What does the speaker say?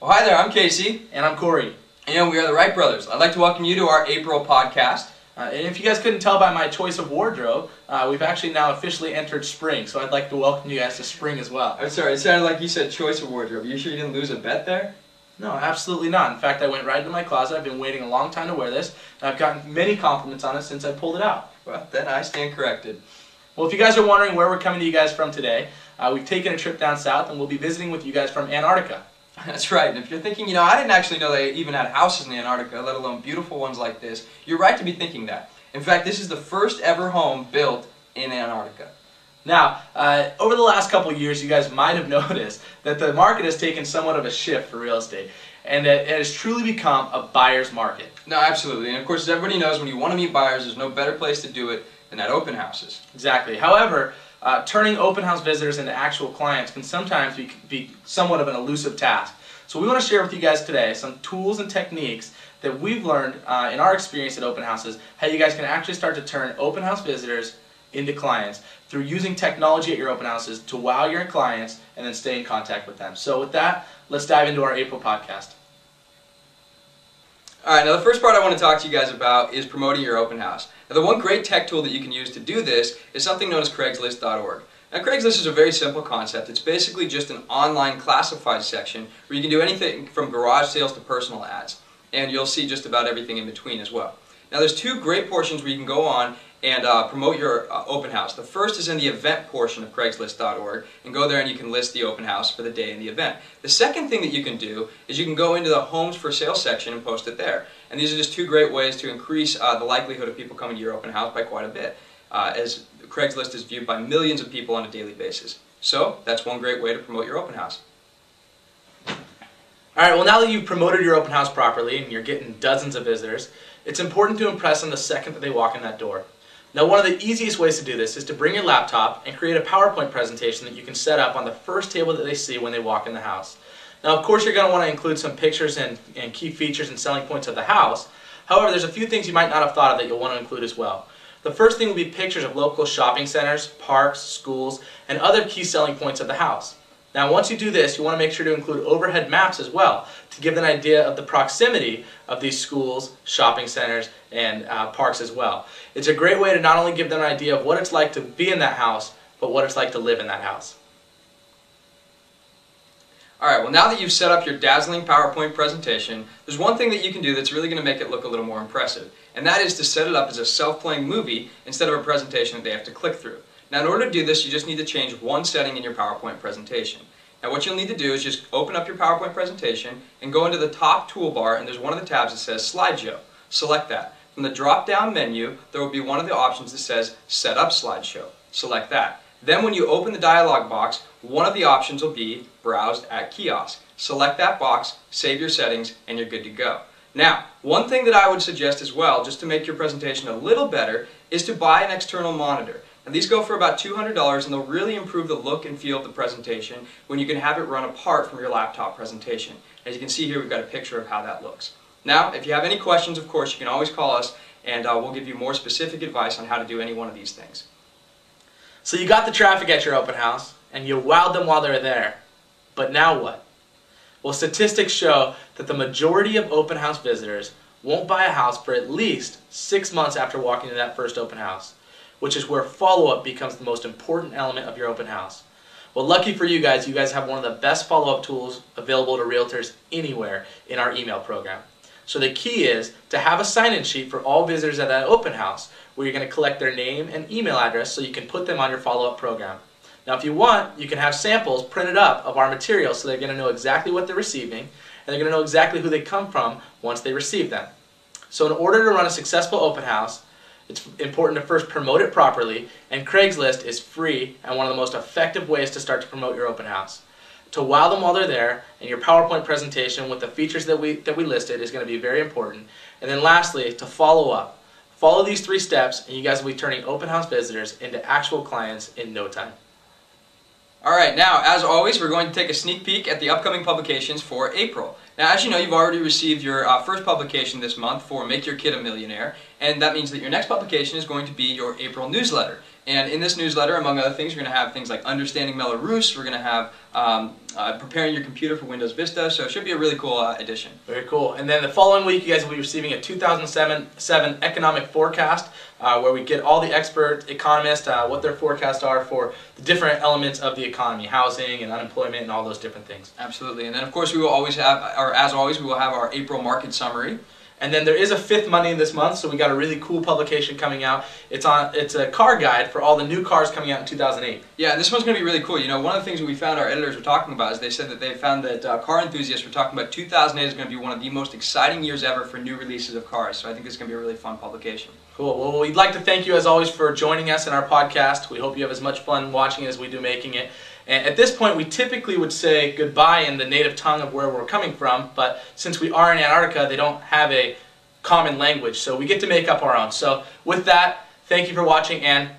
Oh, hi there, I'm Casey. And I'm Corey. And we are the Wright Brothers. I'd like to welcome you to our April podcast. And if you guys couldn't tell by my choice of wardrobe, we've actually now officially entered spring, so I'd like to welcome you guys to spring as well. I'm sorry, it sounded like you said choice of wardrobe. Are you sure you didn't lose a bet there? No, absolutely not. In fact, I went right into my closet. I've been waiting a long time to wear this, and I've gotten many compliments on it since I pulled it out. Well, then I stand corrected. Well, if you guys are wondering where we're coming to you guys from today, we've taken a trip down south, and we'll be visiting with you guys from Antarctica. That's right, and if you're thinking, I didn't actually know they even had houses in Antarctica, let alone beautiful ones like this, you're right to be thinking that. In fact, this is the first ever home built in Antarctica. Now, over the last couple of years, you guys might have noticed that the market has taken somewhat of a shift for real estate, and it has truly become a buyer's market. No, absolutely, and of course, as everybody knows, when you want to meet buyers, there's no better place to do it than at open houses. Exactly. However, turning open house visitors into actual clients can sometimes be somewhat of an elusive task. So we want to share with you guys today some tools and techniques that we've learned in our experience at open houses, how you guys can actually start to turn open house visitors into clients through using technology at your open houses to wow your clients and then stay in contact with them. So with that, let's dive into our April podcast. Alright, now the first part I want to talk to you guys about is promoting your open house. Now the one great tech tool that you can use to do this is something known as Craigslist.org. Now Craigslist is a very simple concept. It's basically just an online classified section where you can do anything from garage sales to personal ads. And you'll see just about everything in between as well. Now there's two great portions where you can go on and promote your open house. The first is in the event portion of Craigslist.org, and go there and you can list the open house for the day and the event. The second thing that you can do is you can go into the homes for sale section and post it there. And these are just two great ways to increase the likelihood of people coming to your open house by quite a bit, as Craigslist is viewed by millions of people on a daily basis. So that's one great way to promote your open house. Alright, well now that you've promoted your open house properly and you're getting dozens of visitors, it's important to impress them the second that they walk in that door. Now one of the easiest ways to do this is to bring your laptop and create a PowerPoint presentation that you can set up on the first table that they see when they walk in the house. Now of course you're going to want to include some pictures and key features and selling points of the house. However, there's a few things you might not have thought of that you'll want to include as well. The first thing will be pictures of local shopping centers, parks, schools, and other key selling points of the house. Now once you do this, you want to make sure to include overhead maps as well to give an idea of the proximity of these schools, shopping centers, and parks as well. It's a great way to not only give them an idea of what it's like to be in that house, but what it's like to live in that house. Alright, well now that you've set up your dazzling PowerPoint presentation, there's one thing that you can do that's really going to make it look a little more impressive. And that is to set it up as a self-playing movie instead of a presentation that they have to click through. Now in order to do this, you just need to change one setting in your PowerPoint presentation. Now what you'll need to do is just open up your PowerPoint presentation and go into the top toolbar, and there's one of the tabs that says Slideshow. Select that. From the drop-down menu, there will be one of the options that says Set Up Slideshow. Select that. Then when you open the dialog box, one of the options will be Browse at Kiosk. Select that box, save your settings, and you're good to go. Now, one thing that I would suggest as well, just to make your presentation a little better, is to buy an external monitor. Now these go for about $200, and they'll really improve the look and feel of the presentation when you can have it run apart from your laptop presentation. As you can see here, we've got a picture of how that looks. Now, if you have any questions, of course, you can always call us, and we'll give you more specific advice on how to do any one of these things. So you got the traffic at your open house, and you wowed them while they were there. But now what? Well, statistics show that the majority of open house visitors won't buy a house for at least 6 months after walking into that first open house, which is where follow-up becomes the most important element of your open house. Well, lucky for you guys have one of the best follow-up tools available to realtors anywhere in our email program. So the key is to have a sign-in sheet for all visitors at that open house where you're going to collect their name and email address so you can put them on your follow-up program. Now if you want, you can have samples printed up of our material so they're going to know exactly what they're receiving, and they're going to know exactly who they come from once they receive them. So in order to run a successful open house, it's important to first promote it properly, and Craigslist is free and one of the most effective ways to start to promote your open house. To wow them while they're there, and your PowerPoint presentation with the features that we listed is going to be very important. And then lastly, to follow up. Follow these 3 steps, and you guys will be turning open house visitors into actual clients in no time. Alright, now as always, we're going to take a sneak peek at the upcoming publications for April. Now, as you know, you've already received your first publication this month for Make Your Kid a Millionaire, and that means that your next publication is going to be your April newsletter. And in this newsletter, among other things, we're going to have things like Understanding Belarus, we're going to have Preparing Your Computer for Windows Vista, so it should be a really cool edition. Very cool. And then the following week, you guys will be receiving a 2007 economic forecast, where we get all the expert economists, what their forecasts are for the different elements of the economy, housing and unemployment and all those different things. Absolutely. And then, of course, we will always have, or as always, we will have our April market summary. And then there is a fifth Monday this month, so we got a really cool publication coming out. It's a car guide for all the new cars coming out in 2008. Yeah, and this one's going to be really cool. You know, one of the things that we found our editors were talking about is they said that they found that car enthusiasts were talking about 2008 is going to be one of the most exciting years ever for new releases of cars. So I think this is going to be a really fun publication. Cool. Well, we'd like to thank you as always for joining us in our podcast. We hope you have as much fun watching it as we do making it. And at this point, we typically would say goodbye in the native tongue of where we're coming from, but since we are in Antarctica, they don't have a common language, so we get to make up our own. So with that, thank you for watching and